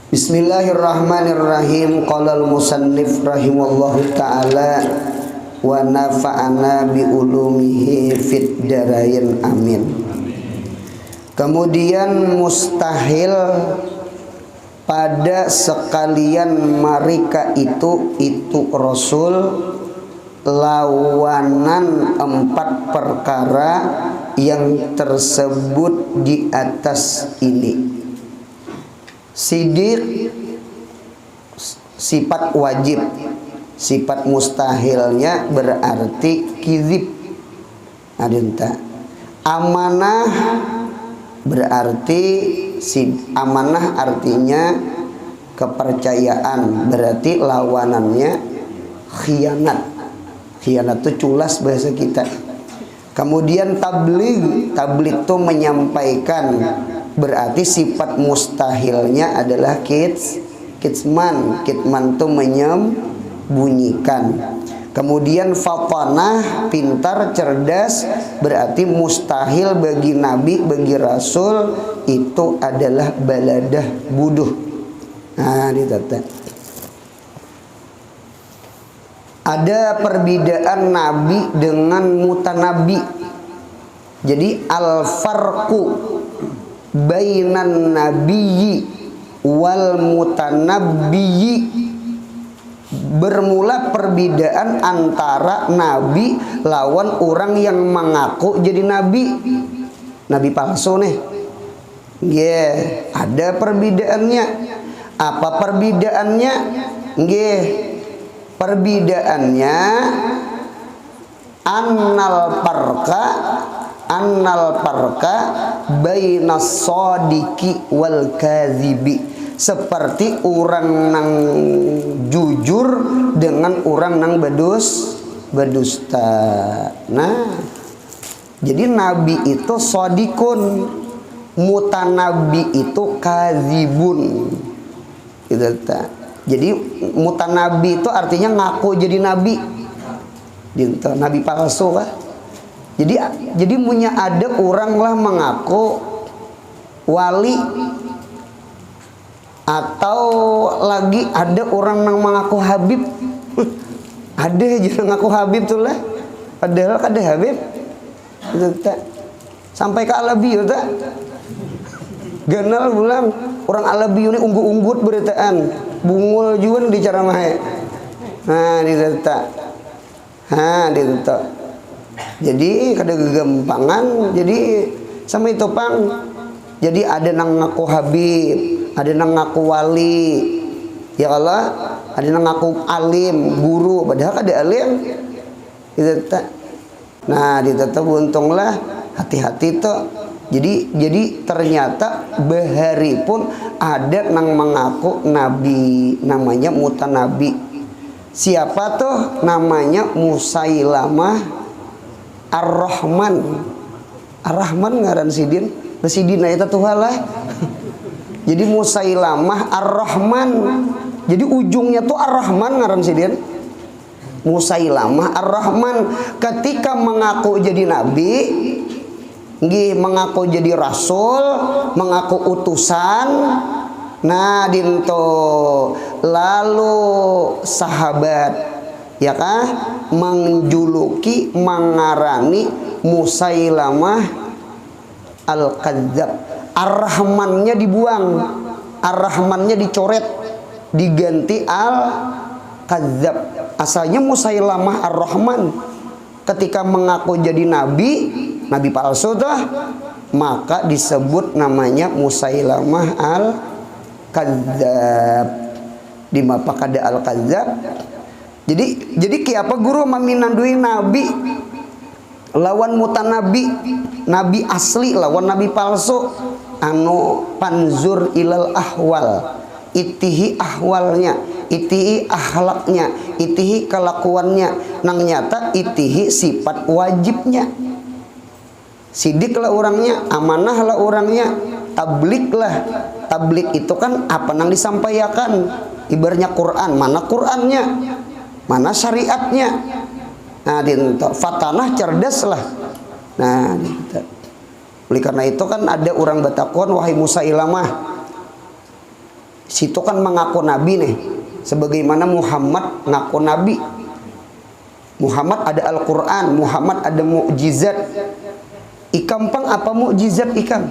Bismillahirrahmanirrahim. Qala al-musannif rahimallahu ta'ala wa nafa'ana bi ulumihi fid darain amin. Kemudian mustahil pada sekalian mereka itu Rasul lawanan 4 perkara yang tersebut di atas ini. Sidik sifat wajib, sifat mustahilnya berarti kizib. Adenta. Amanah berarti amanah artinya kepercayaan, berarti lawanannya khianat. Khianat itu culas bahasa kita. Kemudian tabligh itu menyampaikan, berarti sifat mustahilnya adalah kitman itu menyembunyikan. Kemudian fatanah, pintar, cerdas, berarti mustahil bagi nabi, bagi rasul itu adalah baladah, bodoh. Nah, ditata. Ada perbedaan nabi dengan mutanabi. Jadi al-farqu bainan nabiyyi wal mutanabbiyi, bermula perbedaan antara nabi lawan orang yang mengaku jadi nabi. Nabi palsu nih. Ada perbedaannya. Apa perbedaannya? Perbedaannya annal parka bainas sadiqi wal kadzibi, seperti orang nang jujur dengan orang nang berdusta. Nah, jadi nabi itu sodikun, mutanabi itu kadzibun. Gitu ta. Jadi mutanabi itu artinya ngaku jadi nabi. Gitu, nabi palsu kan. Jadi punya ada orang lah mengaku wali, atau lagi ada orang yang mengaku habib. Ada aja ngaku habib tuh lah, padahal ada habib. Sampai ke alabi tak ganal bulan orang alabi ini unggut beritaan bungul juga di cara mahe. Nah ditata. Jadi kada gegampangan, jadi sama itu pang. Jadi ada nang ngaku habib, ada nang ngaku wali, ya Allah, ada nang ngaku alim, guru, padahal kada alim. Ditata. Nah ditata untunglah, hati-hati tuh. Jadi ternyata bahari pun ada nang mengaku nabi, namanya mutanabi. Siapa tuh? Namanya Musailamah Ar-Rahman. Ar-Rahman ngaran sidin. Sidina itu tuh lah. Jadi Musailamah Ar-Rahman. Jadi ujungnya tuh Ar-Rahman ngaran sidin. Musailamah Ar-Rahman ketika mengaku jadi nabi, mengaku jadi rasul, mengaku utusan. Nah dinto lalu sahabat ya kah menjuluki, mengarani Musailamah al-Kadzab. Ar-Rahmannya dibuang, Ar-Rahmannya dicoret, diganti al-Kadzab. Asalnya Musailamah Ar-Rahman. Ketika mengaku jadi nabi palsu tuh, maka disebut namanya Musailamah al-Kadzab. Di mapa kada al-Kadzab. Jadi kiapa guru meminandui nabi lawan mutanabi, nabi asli lawan nabi palsu. Anu panzur ilal ahwal, itihi ahwalnya, itihi akhlaknya, itihi kelakuannya, nang nyata itihi sifat wajibnya. Sidik lah orangnya, amanah lah orangnya, tablik lah. Tablik itu kan apa nang disampaikan, ibaratnya Quran, mana Qurannya, mana syariatnya. Nah dinto fatanah, cerdas lah. Nah dinto. Oleh karena itu kan ada orang batakon, wahai Musailamah, Situ kan mengaku nabi nih, sebagaimana Muhammad ngaku nabi. Muhammad ada Al-Quran, Muhammad ada mukjizat. Ikam pang apa mukjizat ikam?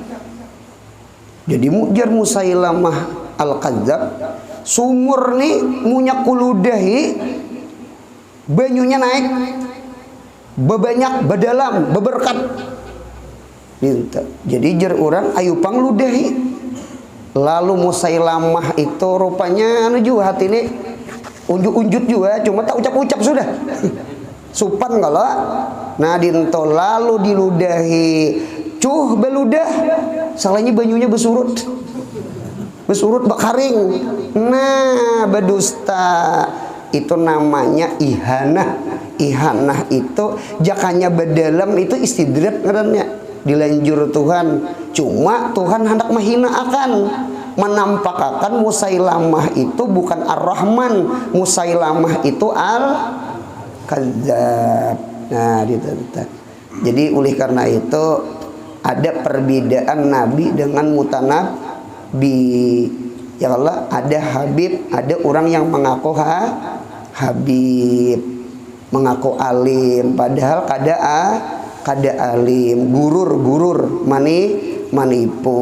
Jadi mujar Musailamah Al-Kadzab, sumur nih munyak kuludahi, banyunya naik, bebanyak, bedalam, beberkat. Jadi jer orang ayu pang ludahi. Lalu Musailamah itu rupanya anu juga hati ini unjuk-unjuk juga, cuma tak ucap-ucap sudah. Supan kalau. Nah dinto lalu diludahi, cuh beludah, salahnya banyunya besurut. Besurut bakaring. Nah berdusta. Itu namanya ihanah. Ihanah itu jakanya bedalam itu istidrat ngarannya. Dilanjur Tuhan, cuma Tuhan hendak menghina akan menampakkan Musailamah itu bukan Ar-Rahman, Musailamah itu Al-Kadzab. Nah, jadi oleh karena itu ada perbedaan nabi dengan mutanabi. Ya Allah, ada Habib, ada orang yang mengaku Habib, mengaku alim, padahal kada alim, gurur manipu,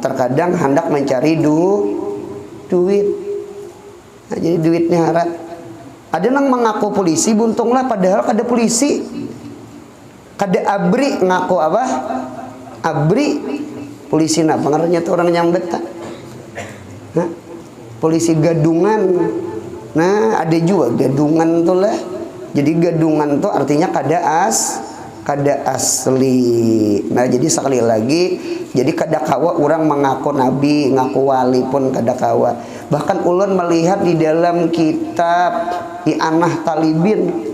terkadang hendak mencari duit. Nah, jadi duitnya harat. Ada yang mengaku polisi, buntunglah padahal kada polisi. Kada abri, ngaku apa? Abri polisi nah pengaruhnya tuh orang yang betah. Nah, polisi gadungan. Nah, ada juga gadungan tuh lah. Jadi gadungan tuh artinya kada asli. Nah jadi sekali lagi, jadi kada kawa orang mengaku nabi, ngaku wali pun kada kawa. Bahkan ulun melihat di dalam kitab I'anah Talibin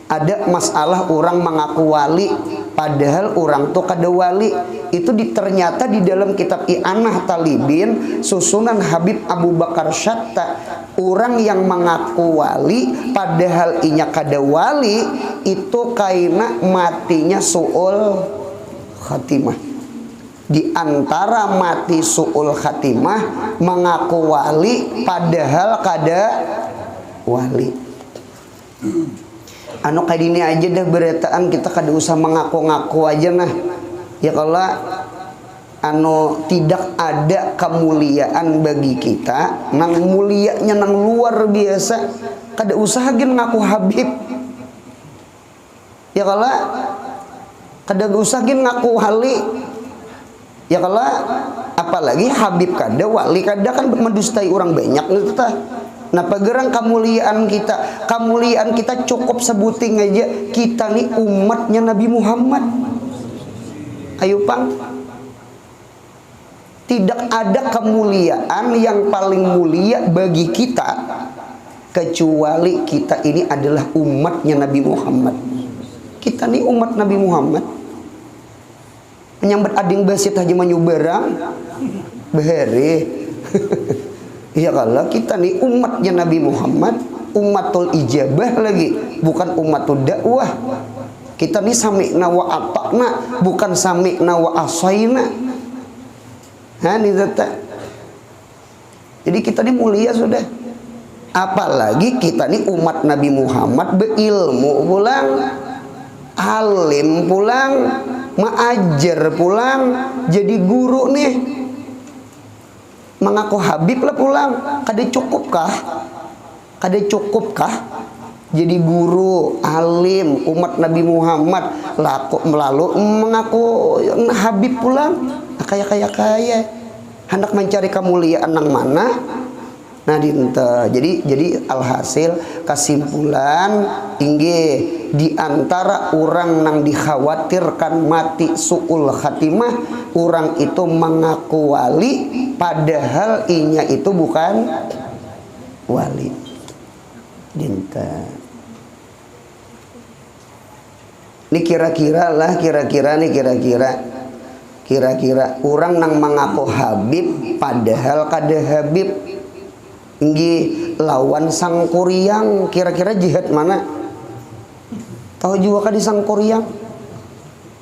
ada masalah orang mengaku wali padahal orang tuh kada wali. Itu ternyata di dalam kitab I'anah Talibin susunan Habib Abu Bakar Syatta, orang yang mengaku wali padahal inya kada wali itu kaina matinya su'ul khatimah. Di antara mati su'ul khatimah mengaku wali padahal kada wali. Anu kayak gini aja dah beretaan, kita kada usah mengaku-ngaku aja nah. Ya kalau anu tidak ada kemuliaan bagi kita, nang mulianya nang luar biasa, kada usah gen ngaku Habib. Ya kalau kada usah gen ngaku wali. Ya kalau apalagi Habib kada, wali kada kan mendustai orang banyak gitu tah. Nah pagerang kemuliaan kita cukup sebuting aja, kita nih umatnya Nabi Muhammad. Ayo pang, tidak ada kemuliaan yang paling mulia bagi kita kecuali kita ini adalah umatnya Nabi Muhammad. Kita nih umat Nabi Muhammad. Menyambut ading basit haji menyubarang beheri. Ya kalau kita nih umatnya Nabi Muhammad, umatul ijabah lagi, bukan umatul dakwah. Kita nih sami'na wa ata'na, bukan sami'na wa asaina. Ini data. Jadi kita nih mulia sudah. Apalagi kita nih umat Nabi Muhammad, berilmu pulang, alim pulang, mengajar pulang, jadi guru nih. Mengaku Habib lah pulang. Kada cukupkah? Kada cukupkah? Jadi guru, alim, umat Nabi Muhammad melalui mengaku Habib pulang. Kaya hendak mencari kemuliaan nang mana? Nah dinta. Jadi alhasil kesimpulan inggih di antara orang nang dikhawatirkan mati su'ul khatimah, orang itu mengaku wali padahal inya itu bukan wali. Dinta. Ini kira-kira orang nang mengaku Habib padahal kada Habib. Nggih lawan sang Kuryang, kira-kira jihad mana? Tahu juga kadi sang Kuryang?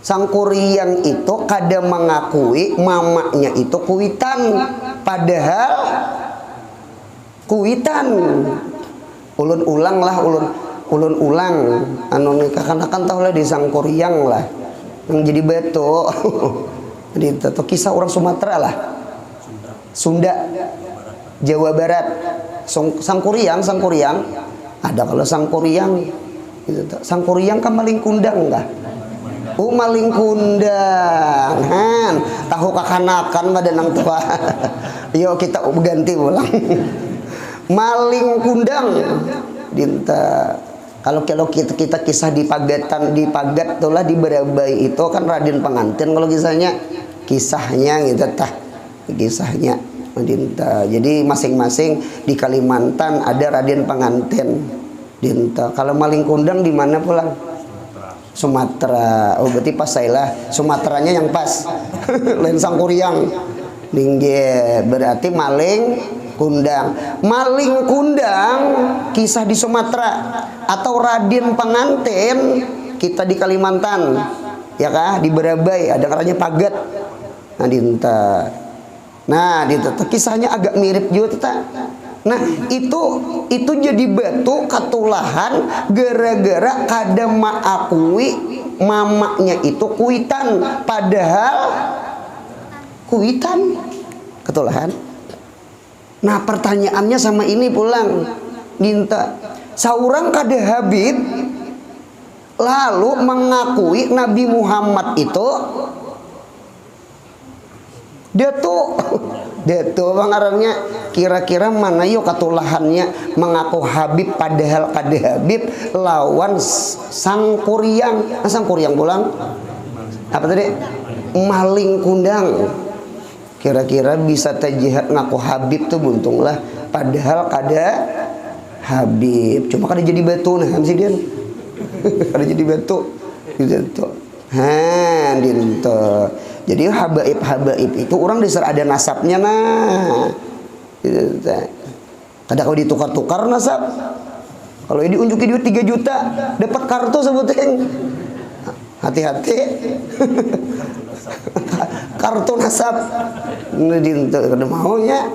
Sang Kuryang itu kada mengakui mamanya itu Kuitan, padahal kuitan. Ulun ulang lah, ulun ulang anu nikahkan tahu lah di Sangkuriang lah yang jadi beto. Jadi itu kisah orang Sumatera lah, Sunda, Jawa Barat. Sangkuriang ada. Kalau Sangkuriang gitu, Sangkuriang kan maling kundang enggak? Maling kundang kan tahu kakanakan badanang tua. Yuk kita ganti ulang. Maling kundang dinta. Kalau kita kisah di Pagatan, di Pagat tuh lah, di Barabai itu kan Raden Pengantin kalau kisahnya gitu tah, kisahnya dinta. Jadi masing-masing di Kalimantan ada Raden Pengantin dinta. Kalau maling kundang di mana pulang? Sumatera. Oh berarti pas saya lah Sumateranya yang pas. Lain Sangkuriang. Ningge berarti maling kundang. Maling kundang kisah di Sumatera, atau Raden Pengantin kita di Kalimantan. Ya kah? Di Barabai ada karanya Pagat. Nah dinta kisahnya agak mirip juga. Nah itu jadi batu katulahan gara-gara kada maakui mamanya itu kuitan, padahal kuitan ketulahan. Nah pertanyaannya sama ini pulang minta saurang kada Habib lalu mengakui Nabi Muhammad itu Detu bangarannya kira-kira mana yuk katulahannya mengaku Habib padahal kada Habib lawan Sangkuriang. Sangkuriang pulang apa tadi? Maling kundang. Kira-kira bisa tajihad ngaku Habib tuh buntung lah padahal kada Habib. Cuma kada jadi batu nah sih dia. Kada jadi batu gitu. Dinto. Jadi habaib itu orang dasar ada nasabnya nah. Kadang kalau ditukar-tukar nasab. Kalau ini unjuki duit 3 juta, dapat kartu sebutnya. Hati-hati. Kartu nasab. Kada maunya.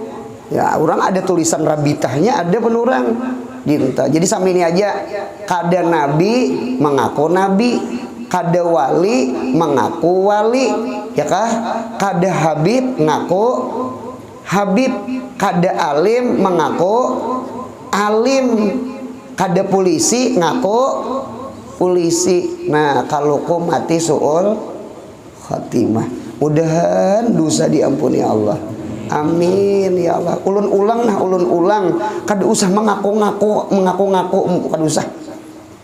Ya, orang ada tulisan rabitahnya, ada penurang. Dinta. Jadi sama ini aja. Kada nabi mengaku nabi, kada wali mengaku wali. Ya kah? Kada Habib ngaku Habib, kada alim mengaku alim, kada polisi ngaku polisi. Nah kalau kau mati suul khatimah, mudahan dosa diampuni Allah, amin ya Allah. Ulun ulang kada usah mengaku-ngaku kada usah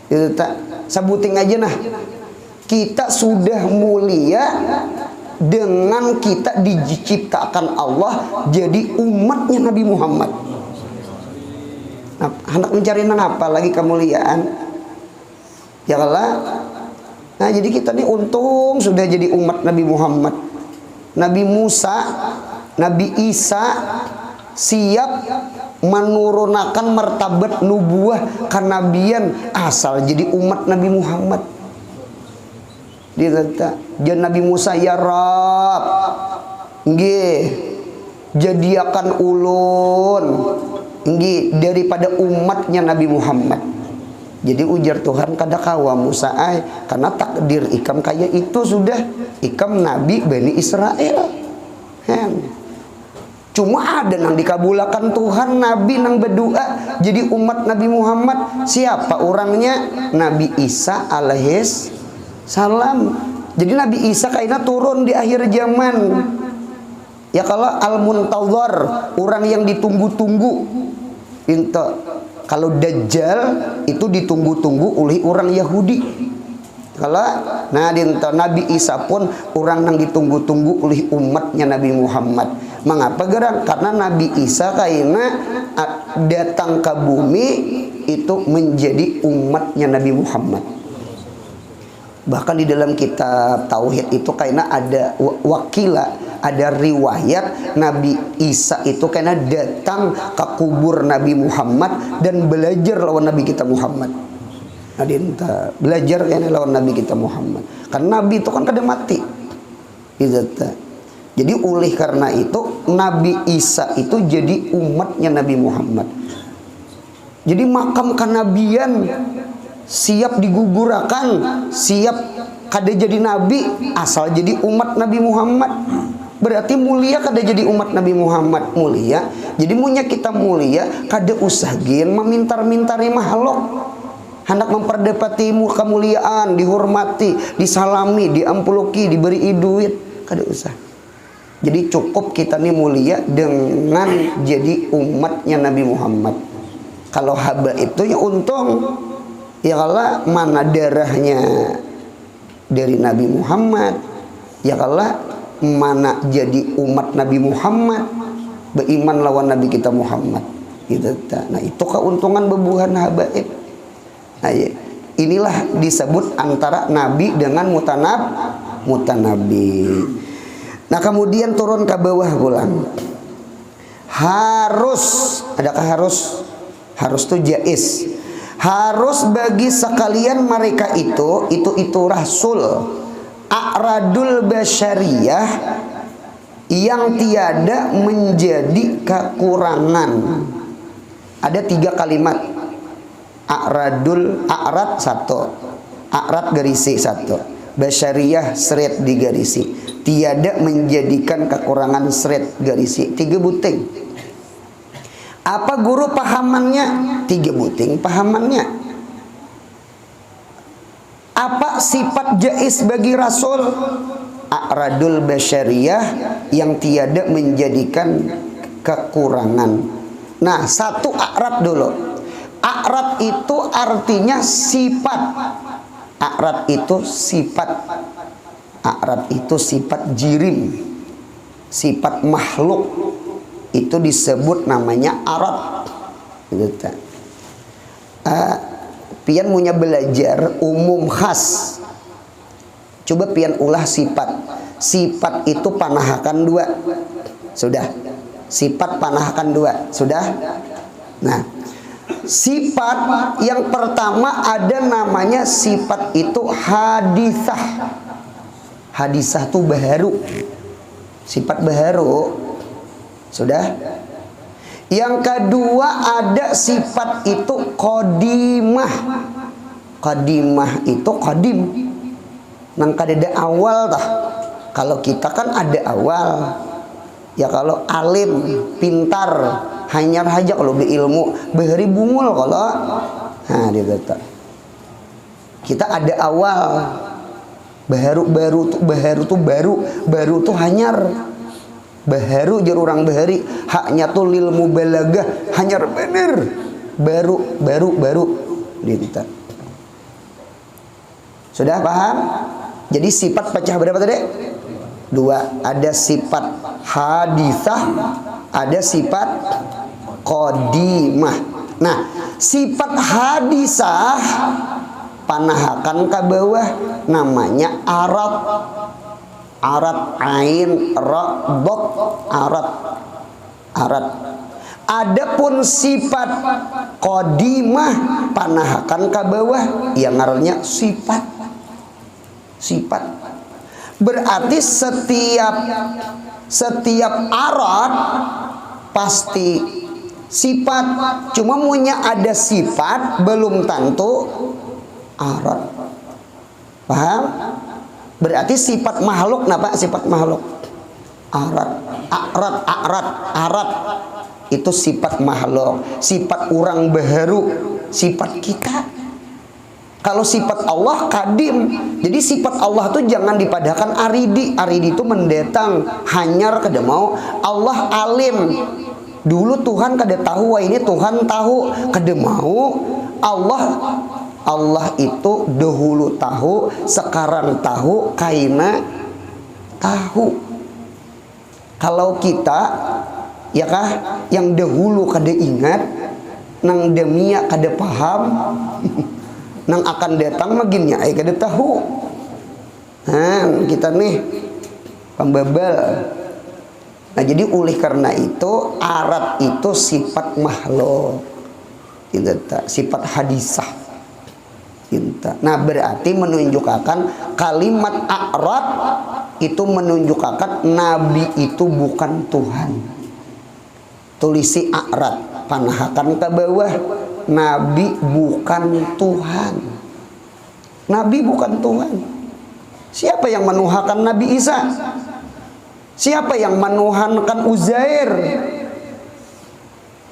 itu tak sabuting aja nah. Kita sudah mulia dengan kita diciptakan Allah jadi umatnya Nabi Muhammad. Nah, hendak mencari apa lagi kemuliaan? Ya Allah. Nah jadi kita nih untung sudah jadi umat Nabi Muhammad. Nabi Musa, Nabi Isa siap menurunkan martabat nubuah kenabian asal jadi umat Nabi Muhammad. Dileta jan Nabi Musa ya Rab nggih jadiakan ulun nggih daripada umatnya Nabi Muhammad. Jadi ujar Tuhan kada kawa Musa karena takdir ikam kayak itu sudah ikam Nabi Bani Israel. Cuma ada nang dikabulakan Tuhan Nabi nang berdoa jadi umat Nabi Muhammad. Siapa orangnya? Nabi Isa alaihis salam. Jadi Nabi Isa kayaknya turun di akhir zaman. Ya kalau al-muntazar, orang yang ditunggu-tunggu. Kalau Dajjal itu ditunggu-tunggu oleh orang Yahudi. Kalau Nabi Isa pun orang yang ditunggu-tunggu oleh umatnya Nabi Muhammad. Mengapa gerang? Karena Nabi Isa kayaknya datang ke bumi itu menjadi umatnya Nabi Muhammad. Bahkan di dalam kitab Tauhid itu kayaknya ada wakila, ada riwayat Nabi Isa itu kayaknya datang ke kubur Nabi Muhammad dan belajar lawan Nabi kita Muhammad. Belajar kayaknya lawan Nabi kita Muhammad. Karena Nabi itu kan kada mati. Jadi oleh karena itu Nabi Isa itu jadi umatnya Nabi Muhammad. Jadi makam kenabian siap digugurakan, siap kada jadi nabi asal jadi umat Nabi Muhammad. Berarti mulia kada jadi umat Nabi Muhammad mulia. Jadi munya kita mulia kada usah gen memintar-mintari makhluk. Hendak memperdapati kemuliaan, dihormati, disalami, diampuluki, diberi duit, kada usah. Jadi cukup kita nih mulia dengan jadi umatnya Nabi Muhammad. Kalau haba itu ya untung, ya kalau mana darahnya dari Nabi Muhammad, ya kalau mana jadi umat Nabi Muhammad, beriman lawan Nabi kita Muhammad. Gitu. Nah itu keuntungan bebuhan habaib. Nah, inilah disebut antara Nabi dengan mutanabi. Nah kemudian turun ke bawah pulang. Harus, adakah harus? Harus itu jais. Harus bagi sekalian mereka itu rasul. A'radul basyariyah yang tiada menjadi kekurangan. Ada 3 kalimat. A'rad 1, a'rad garisi 1. Basyariyah seret digarisi, tiada menjadikan kekurangan seret garisi 3 buting. Apa guru pahamannya? 3 buting pahamannya. Apa sifat jais bagi Rasul? A'radul basyariyah yang tiada menjadikan kekurangan. Nah 1 a'rad dulu. A'rad itu artinya sifat. A'rad itu sifat. A'rad itu sifat jirim, sifat makhluk. Itu disebut namanya a'rad. Gitu. Pian punya belajar umum khas. Coba pian ulah sifat. Sifat itu panahakan 2. Sudah. Sifat panahakan 2. Sudah. Nah, sifat yang pertama ada namanya sifat itu hadisah. Hadisah itu baharu. Sifat baharu. Sudah. Yang kedua ada sifat itu qadimah. Qadimah itu qadim. Nang kadada awal tah. Kalau kita kan ada awal. Ya kalau alim, pintar, hanyar haja kalau berilmu, behari bungul kalau. Nah, dia kata. Kita ada awal. Baru tuh hanyar. Baharu jar orang bahari, haknya tuh lil mubalagah, hanyar bener. Baru dia. Sudah paham? Jadi sifat pecah berapa tadi? 2. Ada sifat hadisah, ada sifat qadimah. Nah, sifat hadisah panahakan ke bawah namanya arad. Arad ain ra dot arad. Adapun sifat qadimah panahakan ke bawah yang ngarannya sifat. Berarti setiap arad pasti sifat. Cuma punya ada sifat belum tentu arad. Paham? Berarti sifat makhluk napa? Sifat makhluk arad itu sifat makhluk, sifat orang baharu, sifat kita. Kalau sifat Allah kadim. Jadi sifat Allah tuh jangan dipadahkan aridi. Aridi itu mendatang, hanyar kada mau. Allah alim. Dulu Tuhan kada tahu, wah ini Tuhan tahu, kada mau. Allah itu dahulu tahu, sekarang tahu, kaina tahu. Kalau kita, ya kah, yang dahulu kada ingat, nang demia kada paham, nang akan datang maginnya kada tahu. Nah, kita nih pembabal. Nah, jadi oleh karena itu arad itu sifat makhluk, sifat hadisah. Nah berarti menunjukkan kalimat a'rad itu menunjukkan nabi itu bukan Tuhan. Tulisi a'rad panahakan ke bawah, nabi bukan Tuhan. Nabi bukan Tuhan. Siapa yang menuhankan Nabi Isa? Siapa yang menuhankan Uzair?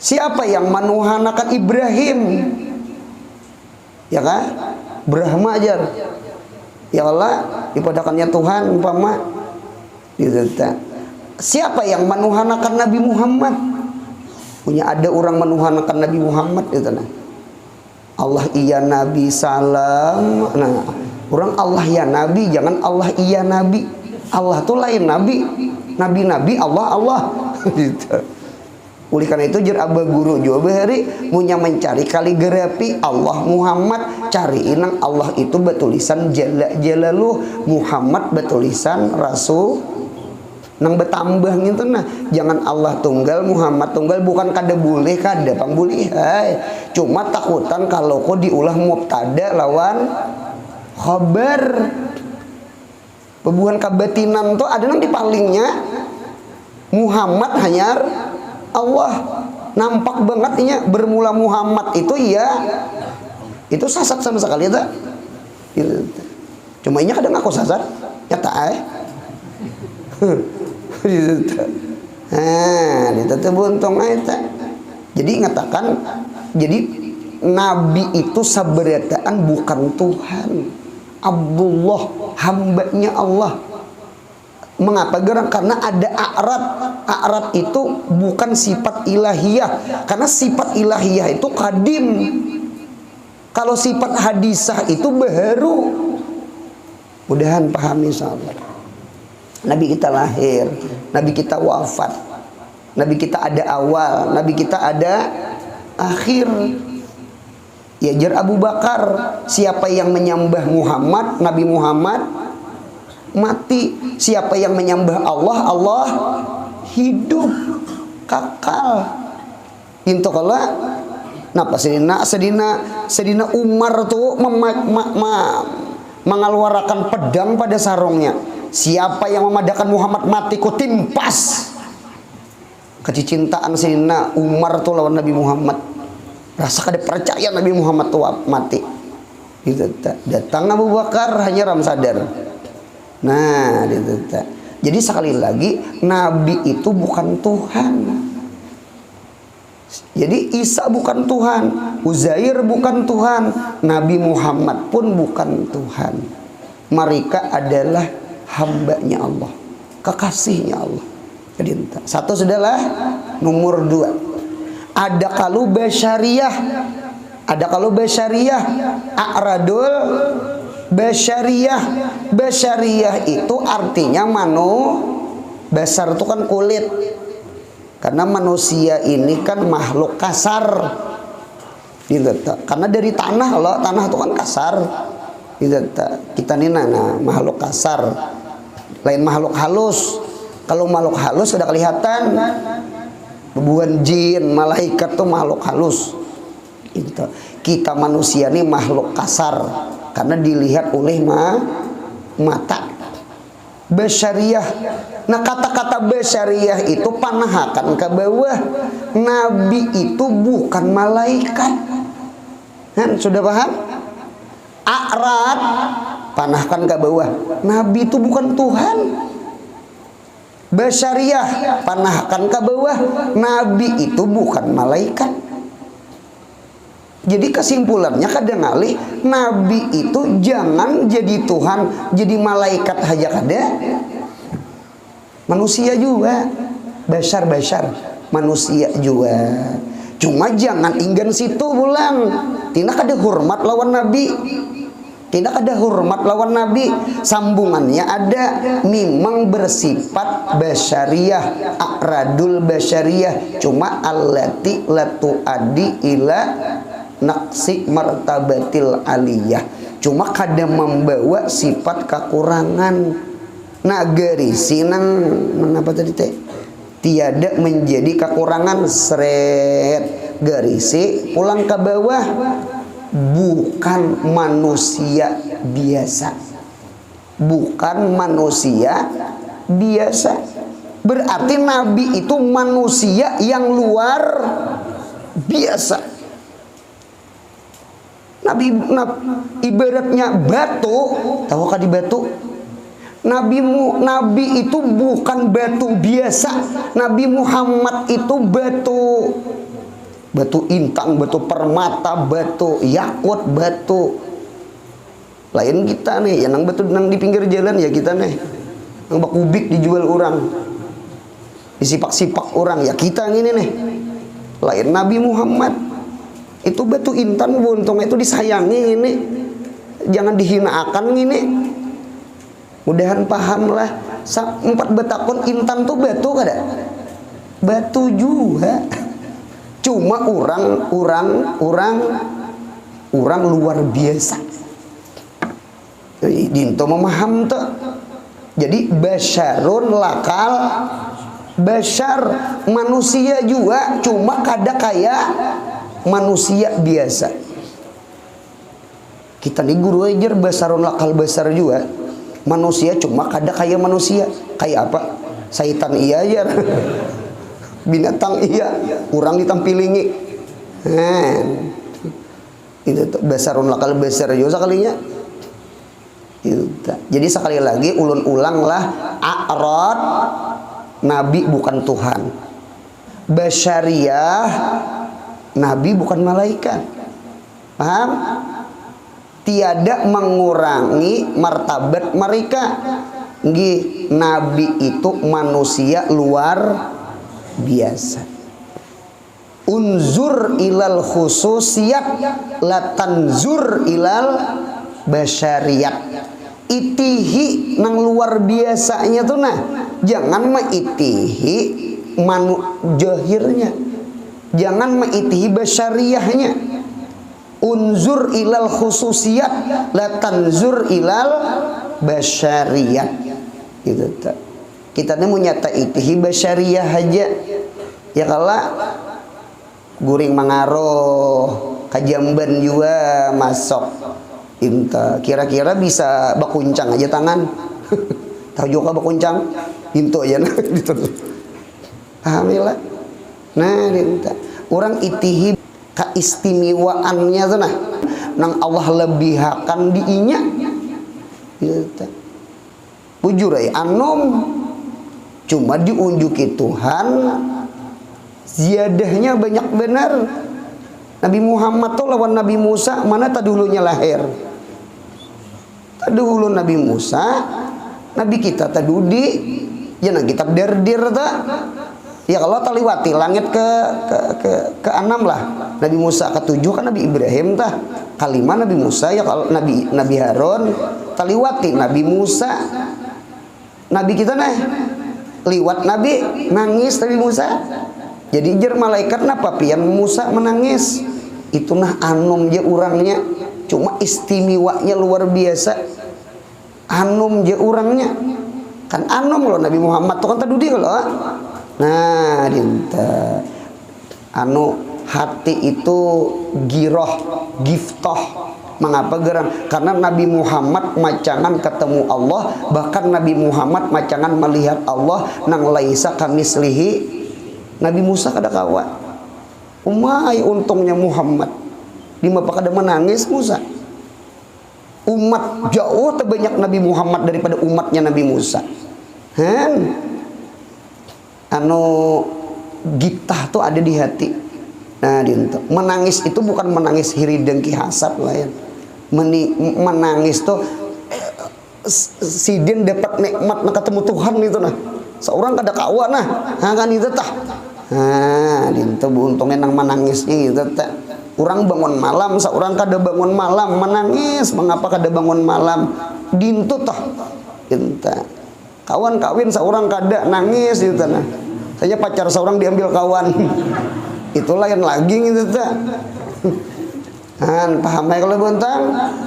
Siapa yang menuhankan Ibrahim? Ya kan? Brahma aja. Ya Allah, dipadakannya Tuhan umpama. Gitu. Siapa yang menuhankan Nabi Muhammad? Punya ada orang menuhankan Nabi Muhammad gitu nah. Allah iya Nabi salam. Nah, orang Allah ya Nabi, jangan Allah iya Nabi. Allah tuh lain Nabi. Nabi-nabi Allah gitu. Oleh karena itu jer abah guru juga hari punya mencari kaligrafi Allah Muhammad, cari inang Allah itu betulisan jalaluh, Muhammad betulisan Rasul nang betambah gitu nah. Jangan Allah tunggal Muhammad tunggal, bukan kada boleh kada pangbuli hai. Cuma takutan kalau kok diulah mubtada lawan khabar. Pebuhan kabatinan tuh ada nang di palingnya Muhammad hanyar Allah. Nampak banget nya bermula Muhammad itu ya itu sasat sama sekali tak. Cuma ini kadang aku sasat nyata nah itu buntung aja. Jadi ngatakan jadi nabi itu sabarataan bukan Tuhan. Abdullah hambanya Allah. Mengapa gerang? Karena ada a'rad. A'rad itu bukan sifat ilahiyah. Karena sifat ilahiyah itu kadim. Kalau sifat hadisah itu baru. Mudahan pahami insyaallah. Nabi kita lahir, Nabi kita wafat, Nabi kita ada awal, Nabi kita ada akhir. Ya jar Abu Bakar, siapa yang menyembah Muhammad, Nabi Muhammad mati. Siapa yang menyembah Allah, Allah hidup kakal. Itu kalau napa sedina Umar tuh mengeluarkan pedang pada sarungnya. Siapa yang memadakan Muhammad mati ku timpas. Kecintaan sedina Umar tuh lawan Nabi Muhammad. Rasa kada percaya Nabi Muhammad tuh mati. Gitu. Datang Abu Bakar hanya ram sadar. Nah, gitu. Jadi sekali lagi Nabi itu bukan Tuhan. Jadi Isa bukan Tuhan, Uzair bukan Tuhan, Nabi Muhammad pun bukan Tuhan. Mereka adalah hambanya Allah, kekasihnya Allah. Jadi satu sudahlah. Nomor dua, ada kalau basyariyah, a'radul basyariyah. Basyariyah itu artinya basar itu kan kulit. Karena manusia ini kan makhluk kasar. Gitu. Karena dari tanah loh, tanah itu kan kasar. Gitu. Kita ini makhluk kasar. Lain makhluk halus. Kalau makhluk halus sudah kelihatan. Bebuan jin, malaikat tuh makhluk halus. Gitu. Kita manusia ini makhluk kasar karena dilihat oleh mata. Basyariyah. Nah kata-kata basyariyah itu panahakan ke bawah. Nabi itu bukan malaikat. Kan sudah paham? A'rad panahkan ke bawah. Nabi itu bukan Tuhan. Basyariyah panahkan ke bawah. Nabi itu bukan malaikat. Jadi kesimpulannya kadang kali Nabi itu jangan jadi Tuhan, jadi malaikat aja kada. Manusia juga, bashar manusia juga. Cuma jangan inggan situ pulang. Tidak ada hormat lawan Nabi. Tidak ada hormat lawan Nabi. Sambungannya ada memang bersifat basyariyah, a'radul basyariyah. Cuma allati latu adi ila naqsi martabatil aliyah. Cuma kadang membawa sifat kekurangan. Nah garisi nang apa tadi teh? Tiada menjadi kekurangan seret garisi pulang ke bawah. Bukan manusia biasa. bukan manusia biasa. Berarti nabi itu manusia yang luar biasa. Nabi ibaratnya batu, tahu kan di batu? Nabi itu bukan batu biasa. Nabi Muhammad itu batu intang, batu permata, batu yakut, batu. Lain kita nih, yang batu nang di pinggir jalan ya kita nih. Yang bakubik dijual orang, disipak-sipak orang ya kita ini nih. Lain Nabi Muhammad itu batu intan buntung, itu disayangi ini, jangan dihinakan ini. Mudahan paham lah. 4 betakon intan tuh batu kada? Batu juga. Cuma orang luar biasa. Dinto memaham tuh. Jadi basyarun lakal basyar, manusia juga, cuma kada kayak manusia biasa. Kita nih guru ajar basyarun lakal basyar juga. Manusia cuma kada kayak manusia. Kayak apa? Syaitan iya aja. Binatang iya. Orang ditampilingi. Itu tuh basarun lakal basar juga sekalinya. Itu. Jadi sekali lagi ulun ulang lah, a'rad nabi bukan Tuhan. Basyariyah nabi bukan malaikat. Paham? Tiada mengurangi martabat mereka. Nggih, nabi itu manusia luar biasa. Unzur ilal khususiyat la tanzur ilal basyariyat. Itihi nang luar biasanya tuh nah, jangan maitihi jahirnya. Jangan maitihi basyariyahnya. Unzur ilal khususiyat la tanzur ilal basyariyat. Gitu tak. Kita ini menyata itihi basyariyah aja. Ya kalau guring mangaruh kajamban juga masuk. Inta kira-kira bisa bakuncang aja tangan. Tahu juga bakuncang? Intu aja nah gitu. Alhamdulillah. Nah, dinta. Orang itihi keistimewaannya tuh nah, nang Allah lebihakan diinya gitu. Bujur anom cuma diunjuki Tuhan ziyadahnya banyak benar. Nabi Muhammad tuh lawan Nabi Musa, mana tadulunya lahir? Tadulu Nabi Musa, Nabi kita tadudi ya nang kitab derdir tak. Ya kalau taliwati langit ke 6 lah. Nabi Musa ke 7 kan Nabi Ibrahim tah. Kalimah Nabi Musa ya kalau Nabi Harun taliwati Nabi Musa. Nabi kita nah liwat Nabi nangis Nabi Musa. Jadi jer malaikat napa pian Musa menangis. Itu nah anom je urangnya. Cuma istimewanya luar biasa. Anom je urangnya. Kan anom loh Nabi Muhammad tuh kan tadudi kalau. Nah, dinta hati itu giroh, giftoh. Mengapa gerang? Karena Nabi Muhammad macangan ketemu Allah, bahkan Nabi Muhammad macangan melihat Allah nang laisa kamislihi. Nabi Musa kada kawa. Umay untungnya Muhammad. Lima kada menangis Musa. Umat jauh terbanyak Nabi Muhammad daripada umatnya Nabi Musa. Gitah tuh ada di hati. Nah, menangis itu bukan menangis hiri dengki hasad lain. Menangis tuh sidin dapat nikmat nak ketemu Tuhan itu nah. Seorang kada kawan nah, kan itu tah. Nah, dintu untungnya nang menangisnya gitu tah. Orang bangun malam, seorang kada bangun malam menangis. Mengapa kada bangun malam? Dintu tah. Dinta. Kawan kawin seorang kada nangis gitu nah. Saya pacar seorang diambil kawan. Itulah yang lagi gitu tak. Paham ya kalau bentang?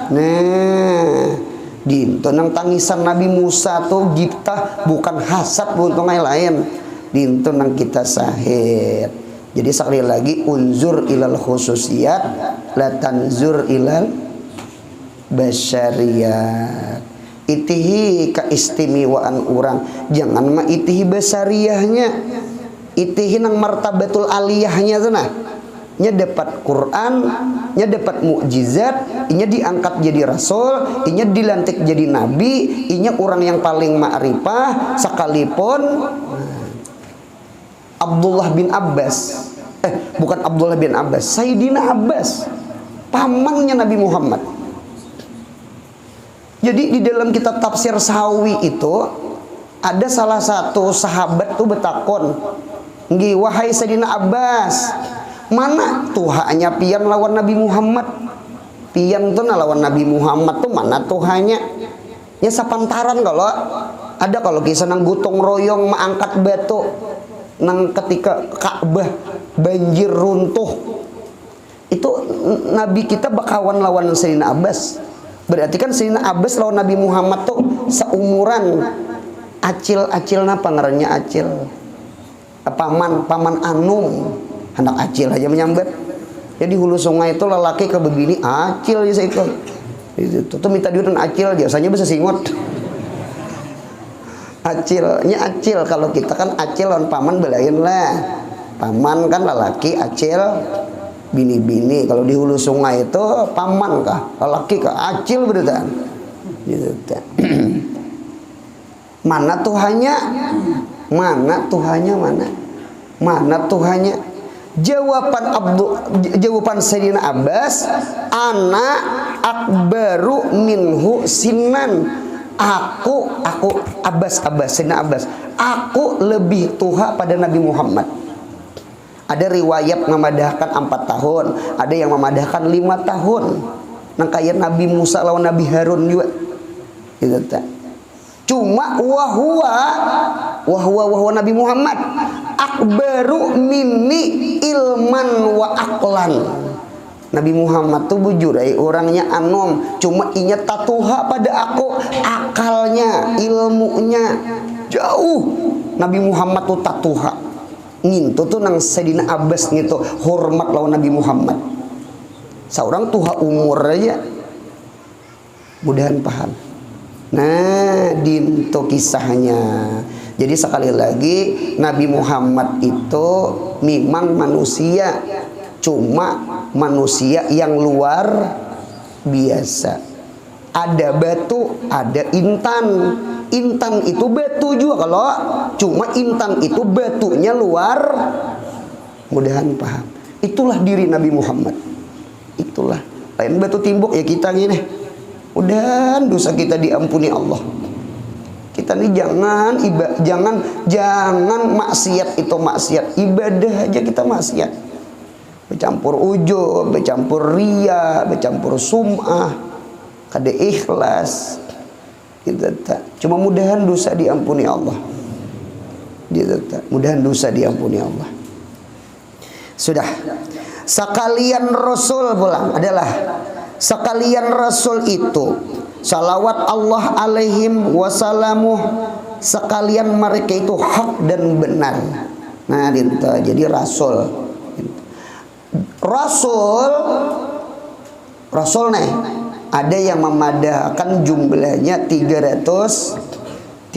Nah, dinto nang tangisan Nabi Musa tuh giptah bukan hasad buntung lain. Dinto nang kita sahid. Jadi sekali lagi unzur ilal khususiyat la tanzur ilal basyariyat. itihi keistimewaan orang, jangan mah itihi besariahnya, itihi nang martabatul aliyahnya tuh nah. Nya dapat Quran, nya dapat mukjizat, inya diangkat jadi rasul, inya dilantik jadi nabi, inya orang yang paling ma'rifah sekalipun Abdullah bin Abbas. Bukan Abdullah bin Abbas, Sayyidina Abbas, pamannya Nabi Muhammad. Jadi di dalam kitab tafsir Sawi itu ada salah satu sahabat tuh betakon, nggih wahai Sayyidina Abbas, mana Tuhannya pian lawan Nabi Muhammad? Pian tuh lawan Nabi Muhammad tuh mana Tuhannya? Ya sapantaran kalau kisah nang gotong royong mengangkat batu nang ketika Ka'bah banjir runtuh. Itu Nabi kita bakawan lawan Sayyidina Abbas. Berarti kan Sayyidina Abbas lawan Nabi Muhammad tuh seumuran. Acil napa ngarannya Acil? Paman Anum. Anak Acil aja menyambat. Jadi hulu sungai itu lelaki ke begini Acil ya itu. Itu tuh minta duit Acil, biasanya bisa singot. Acilnya Acil, kalau kita kan Acil lawan paman belain lah. Paman kan lelaki, Acil bini-bini. Kalau di hulu sungai itu paman kah? Lelaki kah? Acil berutan. Gitu. Mana Tuhannya? Mana Tuhannya mana? Mana Tuhannya? Jawaban Sayyidina Abbas, ana akbaru minhu sinan. Aku Abbas Sayyidina Abbas, aku lebih tua pada Nabi Muhammad. Ada riwayat memadahkan 4 tahun, ada yang memadahkan 5 tahun. Nang kayak Nabi Musa lawan Nabi Harun juga. Gitu tak. Cuma wahwa Nabi Muhammad akbaru minni ilman wa aqlan. Nabi Muhammad tuh bujur orangnya anom, cuma inya tatuha pada aku, akalnya, ilmunya jauh. Nabi Muhammad tuh tatuha. Ngintu tuh nang Sayyidina Abbas gitu hormat lawan Nabi Muhammad. Seorang tuha umur aja. Mudahan paham. Nah, dinto kisahnya. Jadi sekali lagi Nabi Muhammad itu memang manusia, cuma manusia yang luar biasa. Ada batu, ada intan. Intan itu batu juga kalau cuma intan itu batunya luar. Mudahan paham. Itulah diri Nabi Muhammad. Itulah. Lain batu timbuk ya kita gini. Udah dosa kita diampuni Allah. Kita nih jangan maksiat itu maksiat, ibadah aja kita maksiat. Bercampur ujub, bercampur riya, bercampur sum'ah, kada ikhlas. Kita tak. Cuma mudahan dosa diampuni Allah. Kita tak. Mudahan dosa diampuni Allah. Sudah. Sekalian Rasul pulang adalah sekalian Rasul itu salawat Allah alaihim wasalamuh, sekalian mereka itu hak dan benar. Nah itu jadi Rasul nih ada yang memadahkan jumlahnya 313,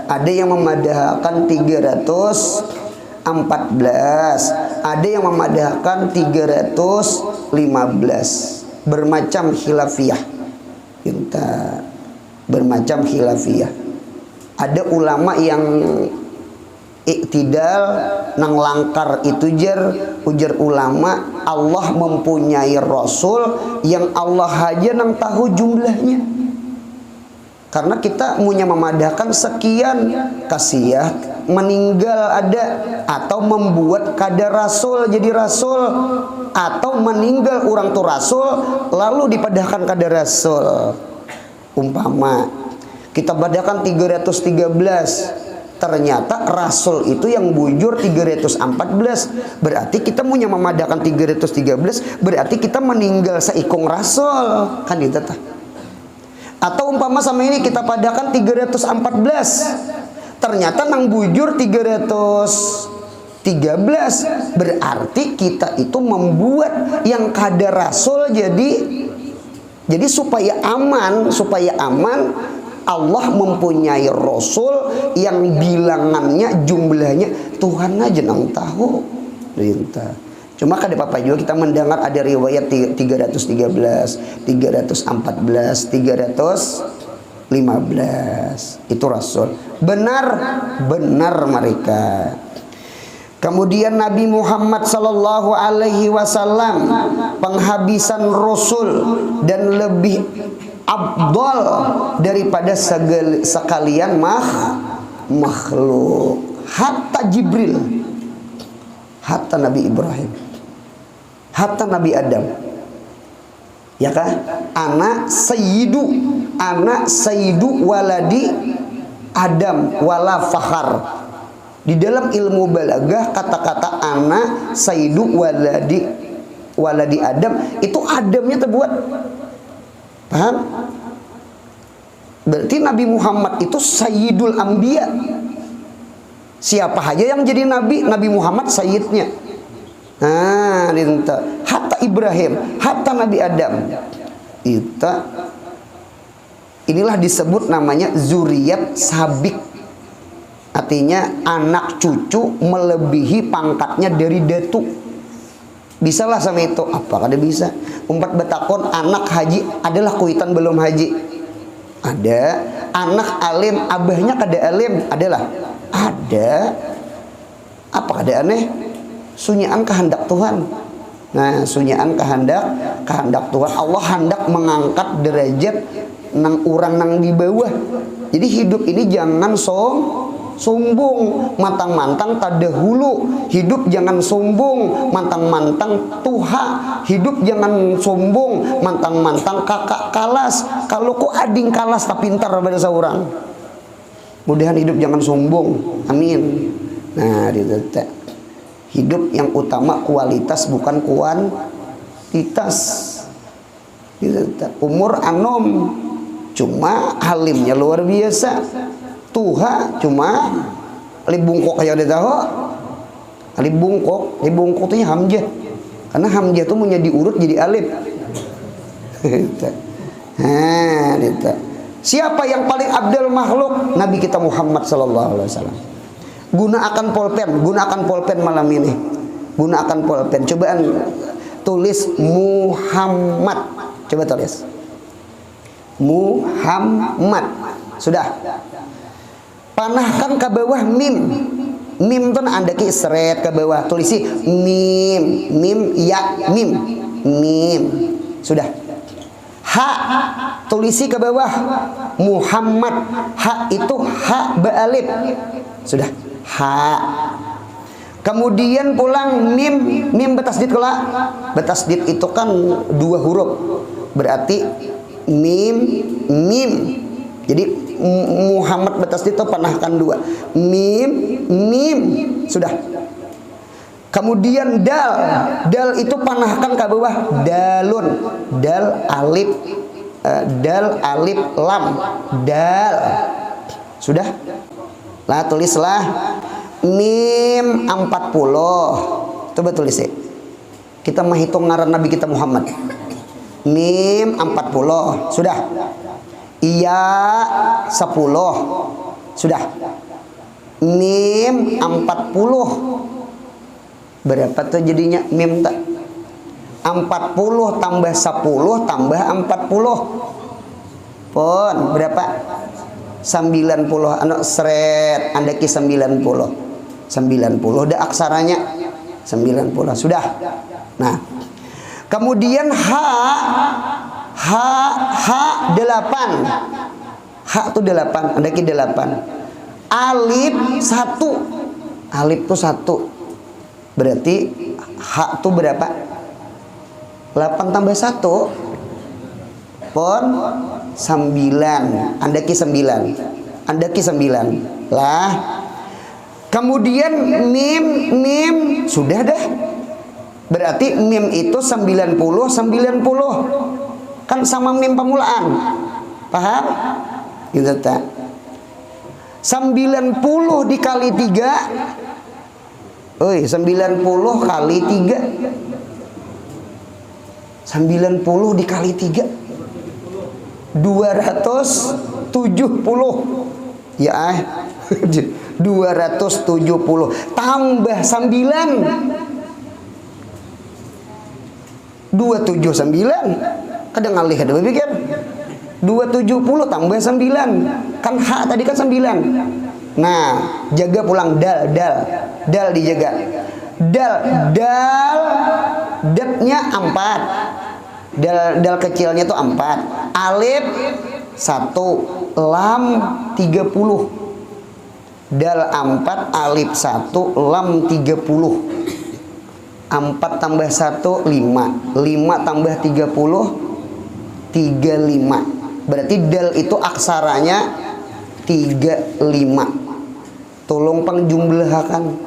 ada yang memadahkan 314, ada yang memadahkan 315, bermacam khilafiyah. Kita bermacam khilafiyah. Ada ulama yang iktidal nang langkar itu ujar ulama Allah mempunyai Rasul yang Allah aja nang tahu jumlahnya. Karena kita punya memadahkan sekian kasiyah meninggal ada, atau membuat kadar Rasul jadi Rasul, atau meninggal orang tu Rasul lalu dipadahkan kadar Rasul. Umpama kita padahkan 313, ternyata Rasul itu yang bujur 314, berarti kita punya memadahkan 313, berarti kita meninggal seikung Rasul kan itu tah. Atau umpama sama ini kita padahkan 314, ternyata nang bujur 313, berarti kita itu membuat yang kadar Rasul jadi Jadi supaya aman, Allah mempunyai Rasul yang bilangannya, jumlahnya Tuhan aja nang tahu. Cuma kada apa juga kita mendengar ada riwayat 313, 314, 315. Itu Rasul. Benar mereka. Kemudian Nabi Muhammad sallallahu alaihi wasallam penghabisan Rasul dan lebih afdal daripada sekalian makhluk. Hatta Jibril, hatta Nabi Ibrahim, hatta Nabi Adam. Ya kan? Anak sayyidu waladi Adam wala fakhar. Di dalam ilmu balaghah kata-kata anak sayyidu waladi Adam itu Adamnya terbuat. Paham? Berarti Nabi Muhammad itu sayyidul anbiya. Siapa aja yang jadi nabi, Nabi Muhammad sayyidnya. Nah, hatta Ibrahim, hatta Nabi Adam. Inilah disebut namanya zuriyat sabik. Artinya anak cucu melebihi pangkatnya dari datu. Bisalah sama itu. Apa kada bisa? Umpat betakon anak haji adalah kuitan belum haji. Ada. Anak alim abahnya kada alim adalah. Ada. Apa kada aneh? Sunyaan kehendak Tuhan. Nah, sunyaan kehendak Tuhan. Allah hendak mengangkat derajat nang orang nang di bawah. Jadi hidup ini jangan sombong, mantang-mantang tadahulu. Hidup jangan sombong, mantang-mantang tuha. Hidup jangan sombong, mantang-mantang kakak kalas. Kalau kok ading kalas tak pintar pada seorang. Mudahan hidup jangan sombong. Amin. Nah, hidup yang utama kualitas bukan kuantitas. Umur anom cuma halimnya luar biasa. Tuha cuma libungkok kayak udah tahu. Libungkok itu hamzah. Karena hamzah itu mau jadi urut jadi alif. Nah, siapa yang paling abdal makhluk? Nabi kita Muhammad sallallahu alaihi wasallam. Gunakan pulpen malam ini. Gunakan pulpen. Coba tulis Muhammad. Coba tulis Muhammad. Sudah. Panahkan ke bawah mim. Mim tuh anda ki seret ke bawah. Tulisi mim ya mim. Sudah. Ha tulisi ke bawah Muhammad. Ha itu ha ba'alif. Sudah. Ha. Kemudian pulang mim betasdid kala. Betasdid itu kan 2 huruf. Berarti mim. Jadi Muhammad betasdid itu panahkan 2. Mim. Sudah. Kemudian dal itu panahkan ke bawah dalun. Dal alif lam. Dal. Sudah. Lah tulislah mim 40. Coba tulis ya. Kita menghitung ngaran Nabi kita Muhammad. Mim 40. Sudah. Iya 10. Sudah. Mim 40. Berapa tuh jadinya mim tak? 40 tambah 10 tambah 40. Pon berapa? 90. Seret andaki 90. 90 ada aksaranya 90. Sudah. Nah, kemudian H 8. H itu 8, andaki 8. Alif 1. Alif itu 1. Berarti H itu berapa? 8 tambah 1 pon 9. Andaki 9 lah. Kemudian mim sudah dah. Berarti mim itu 90 kan sama mim permulaan. Paham? Gitu tak? 90 dikali 3. 90 kali 3. 90 dikali 3. 270 ya 270 tambah 9 279 kadang ngalih ada pikir 270 tambah 9 kan H tadi kan 9. Nah jaga pulang dal dijaga datnya 4 dal kecilnya tuh 4 alif 1 lam 30 dal 4 alif 1 lam 30 4 tambah 1 5 5 tambah 30 35 berarti dal itu aksaranya 35 tolong pengjumlahakan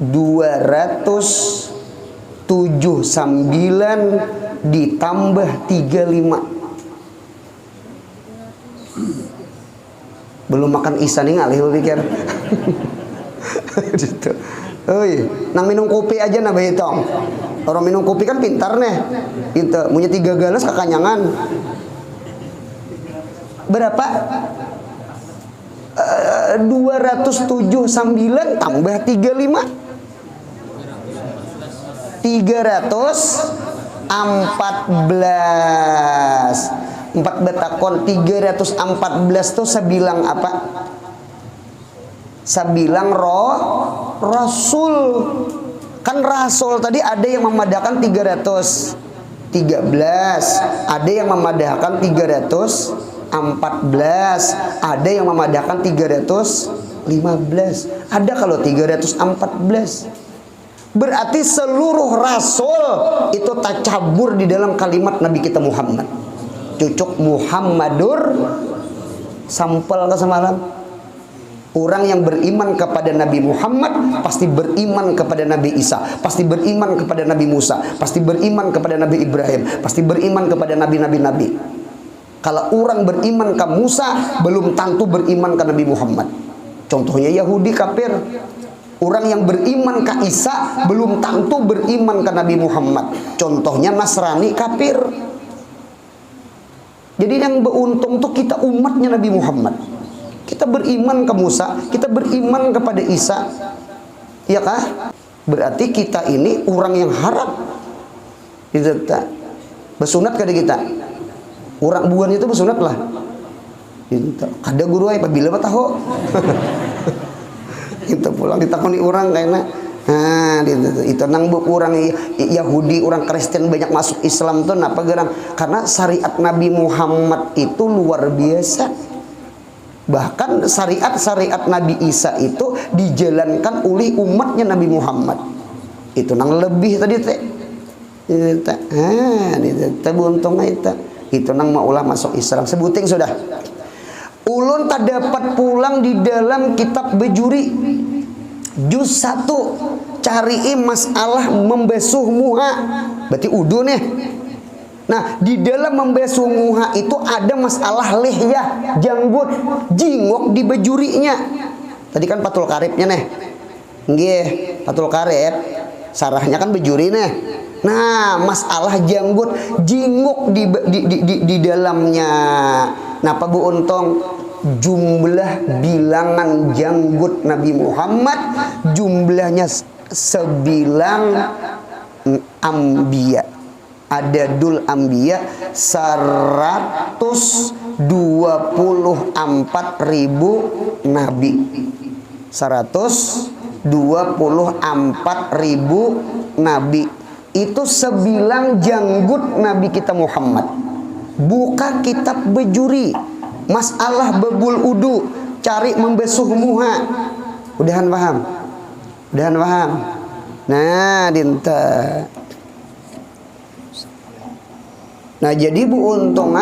279 ditambah 35 belum makan isya nih ngalih lu pikir gitu. Oi, nang minum kopi aja nah hitong. Orang minum kopi kan pintar nih. Gitu, punya 3 galas kekanyangan. Berapa? 279 tambah 35 314 4 betakon 314 tuh sebilang apa? Sebilang rasul. Kan rasul tadi ada yang memadahkan 313, ada yang memadahkan 314, ada yang memadahkan 315, ada kalau 314. Berarti seluruh rasul itu tacabur di dalam kalimat Nabi kita Muhammad. Cucuk Muhammadur sampel ke semalam. Orang yang beriman kepada Nabi Muhammad pasti beriman kepada Nabi Isa, pasti beriman kepada Nabi Musa, pasti beriman kepada Nabi Ibrahim, pasti beriman kepada nabi-nabi. Kalau orang beriman ke Musa belum tentu beriman ke Nabi Muhammad. Contohnya Yahudi kafir. Orang yang beriman ke Isa belum tentu beriman ke Nabi Muhammad. Contohnya Nasrani kafir. Jadi yang beruntung tuh kita umatnya Nabi Muhammad. Kita beriman ke Musa, kita beriman kepada Isa. Ya kah? Berarti kita ini orang yang harap. Gitu tak? Bersunat kada kita. Orang buan itu bersunat lah. Gitu. Kada guru ay pabila tahu. Kita pulang ditakoni orang kayaknya. Nah, itu nang orang Yahudi, orang Kristen banyak masuk Islam tuh napa gerang? Karena syariat Nabi Muhammad itu luar biasa. Bahkan syariat Nabi Isa itu dijalankan oleh umatnya Nabi Muhammad. Itu nang lebih tadi teh. Teh buntung itu nang maulah masuk Islam. Sebuting sudah. Ulun tak dapat pulang di dalam kitab Bejuri juz 1 cari masalah membasuh muha. Berarti udu nih. Nah, di dalam membasuh muha itu ada masalah lihyah, janggut, jingok di bejurinya. Tadi kan patul karibnya nih. Nggih, patul karib. Sarahnya kan bejuri nih. Nah, masalah janggut, jingok di dalamnya. Napa Bu Untung? Jumlah bilangan janggut Nabi Muhammad jumlahnya sebilang ambiya. Adadul ambiya 124.000 nabi. 124.000 nabi. Itu sebilang janggut Nabi kita Muhammad. Buka kitab Bejuri. Masalah bebul udu, cari membasuh muha. Udahan paham? Udahan paham? Nah, dinta. Nah, jadi Bu Untung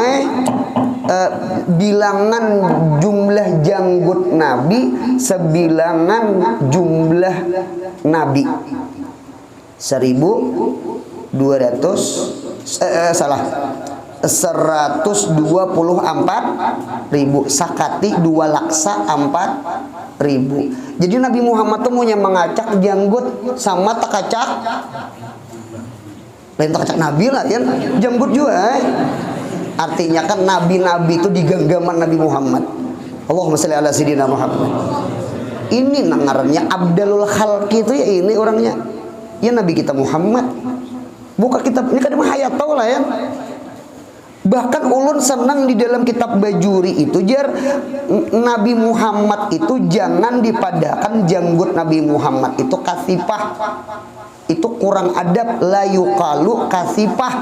bilangan jumlah janggut Nabi sebilangan jumlah Nabi. 124.000 sakati 2.04.000. Jadi Nabi Muhammad tuh punya mengacak janggut sama takacak lain takacak Nabi lah ya janggut juga Artinya kan nabi-nabi itu di genggaman Nabi Muhammad. Allahumma shalli ala sayyidina Muhammad. Ini nangarnya Abdalul Khalqi itu ya ini orangnya. Ya Nabi kita Muhammad. Buka kitab ini kan hayat tahu lah ya. Bahkan ulun senang di dalam kitab Bajuri itu jar Nabi Muhammad itu jangan dipadakan janggut Nabi Muhammad itu kasifah. Itu kurang adab, la yuqalu kasifah.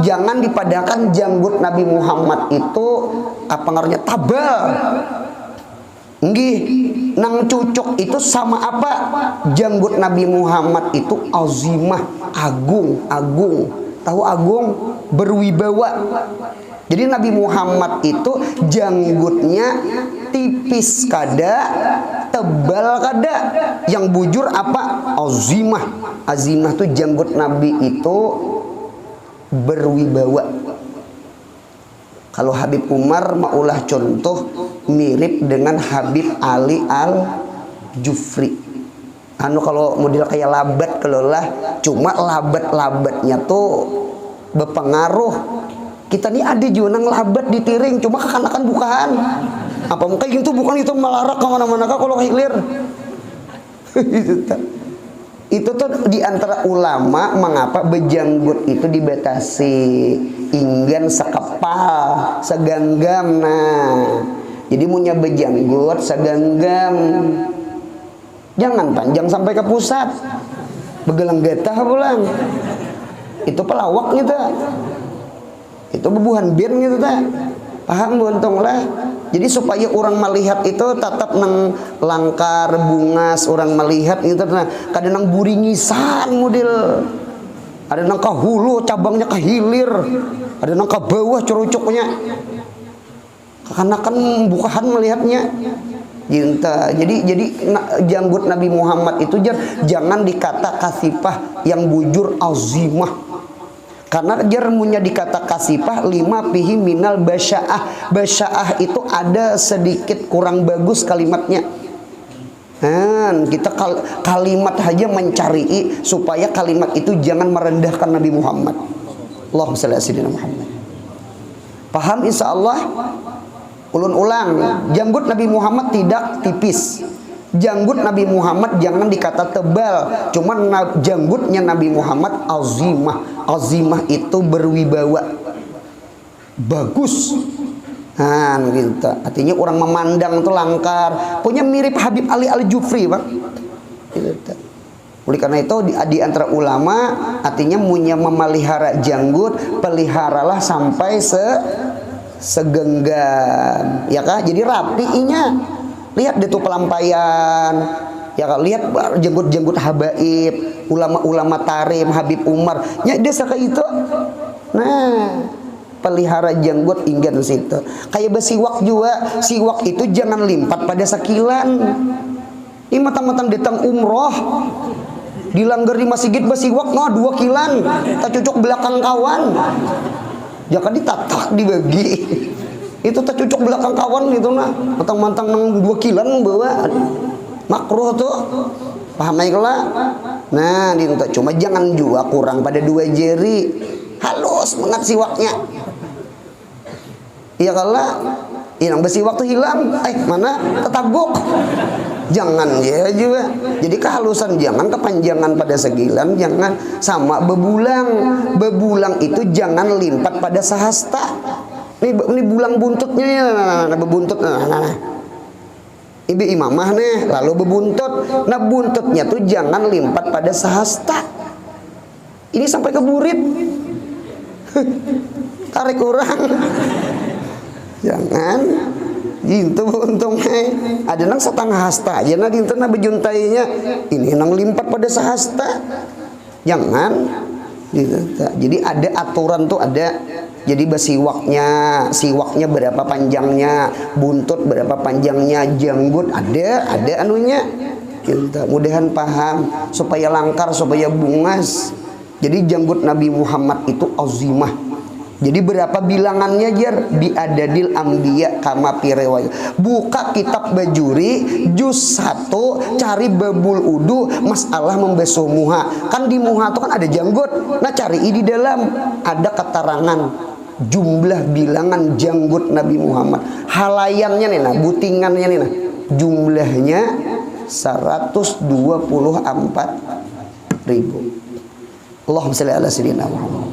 Jangan dipadakan janggut Nabi Muhammad itu apa ngaruhnya tabal. Nggih, nang cucuk itu sama apa? Janggut Nabi Muhammad itu azimah, agung, agung. Tahu agung? Berwibawa. Jadi Nabi Muhammad itu janggutnya tipis kada, tebal kada. Yang bujur apa? Azimah. Azimah tuh janggut Nabi itu berwibawa. Kalau Habib Umar maulah contoh mirip dengan Habib Ali Al-Jufri. Anu kalau model kayak labat kalau lah, cuma labat-labatnya tuh berpengaruh. Kita nih ada juga nang labat di tiring, cuma kekanakan bukan. Apa mungkin itu bukan itu melarak kemana-mana kalau hilir. Itu tuh diantara ulama mengapa bejanggut itu dibatasi inggan sekepal seganggam. Nah jadi punya bejanggut seganggam, jangan panjang sampai ke pusat begelang getah pulang. Itu pelawak gitu, itu bebuhan bin gitu ta. Paham buntung lah. Jadi supaya orang melihat itu tetap nang langkar bungas orang melihat gitu nah. Kadang nang buringisan model. Ada nang ke hulu cabangnya ke hilir. Ada nang ke bawah curucuknya. Kekanakan bukahan melihatnya. Jadi janggut Nabi Muhammad itu jangan dikata kasifah yang bujur azimah. Karena jarmunya dikata kasifah lima pihi minal basya'ah. Basya'ah itu ada sedikit kurang bagus kalimatnya. Kita kalimat aja mencari supaya kalimat itu jangan merendahkan Nabi Muhammad. Allahumma shalli ala sayyidina Muhammad. Paham insya Allah? Ulun ulang, janggut Nabi Muhammad tidak tipis. Janggut Nabi Muhammad jangan dikata tebal, cuman janggutnya Nabi Muhammad azimah. Azimah itu berwibawa, bagus. Nah, gitu. Artinya orang memandang itu langkar. Punya mirip Habib Ali Al-Jufri, Bang. Gitu. Oleh karena itu di antara ulama artinya punya memelihara janggut, peliharalah sampai segenggam, ya kah? Jadi rapinya. Lihat deh tuh pelampaian, ya kan? Lihat jenggut-jenggut habaib, ulama-ulama tarim, Habib Umar, nya desa kayak itu. Nah, pelihara jenggut inggan situ. Kayak besiwak juga, siwak itu jangan limpat pada sekilan. Ini matang-matang datang umroh, dilanggar di masjid besiwak, no 2 kilan, tak cocok belakang kawan. Jangan ditatak dibagi. Itu tak cocok belakang kawan gitu nah. Mantang-mantang nang 2 kilan bawa. Makruh tuh. Paham ya lah? Nah, itu cuma jangan juga kurang pada 2 jari. Halus banget siwaknya. Iya kalah. Hilang besiwak tuh hilang. Mana? Tetaguk. Jangan ya juga. Jadi kehalusan jangan, kepanjangan pada segilan jangan, sama bebulang. Bebulang itu jangan limpat pada sahasta. Ini bulang buntutnya ya, bebuntut. Ibu imamah nih, lalu bebuntut. Nah buntutnya tuh jangan limpat pada sahasta. Ini sampai ke burit. Tarik orang. Jangan. Gitu untungnya. Ada nang setengah hasta aja nah dinten na bejuntainya. Ini nang limpat pada sahasta. Jangan. Gitu. Jadi ada aturan tuh ada. Jadi siwaknya berapa panjangnya, buntut berapa panjangnya, janggut ada anunya. Kita mudahan paham supaya langkar, supaya bungas. Jadi janggut Nabi Muhammad itu azimah. Jadi berapa bilangannya jar? Biadadil ambiya kama pirewaya. Buka kitab Bajuri juz 1, cari babul udu masalah membasuh muha. Kan di muha itu kan ada janggut. Nah cari di dalam ada keterangan jumlah bilangan janggut Nabi Muhammad, halayannya nih nah, butingannya nih nah, jumlahnya 124.000. Allahumma shalli ala sayyidina Muhammad.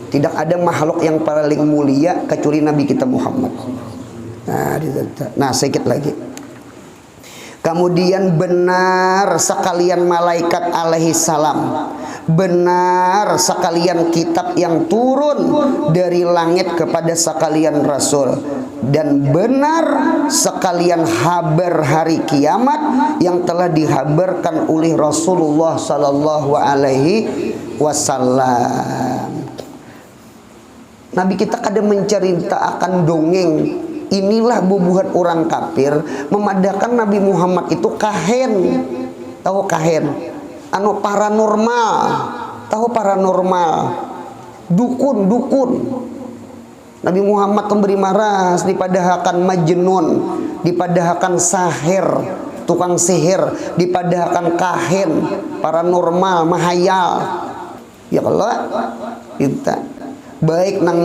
Tidak ada makhluk yang paling mulia kecuali Nabi kita Muhammad. Nah, sedikit lagi. Kemudian benar sekalian malaikat alaihi salam, benar sekalian kitab yang turun dari langit kepada sekalian rasul, dan benar sekalian kabar hari kiamat yang telah dihabarkan oleh Rasulullah sallallahu alaihi wasallam. Nabi kita kadang menceritakan dongeng. Inilah bubuhan orang kafir memadahkan Nabi Muhammad itu kahen. Tahu kahen? Anu paranormal. Tahu paranormal? Dukun. Nabi Muhammad memberi maras, dipadahkan majnun, dipadahkan sahir, tukang sihir, dipadahkan kahen, paranormal, mahayal. Ya kalau kita baik nang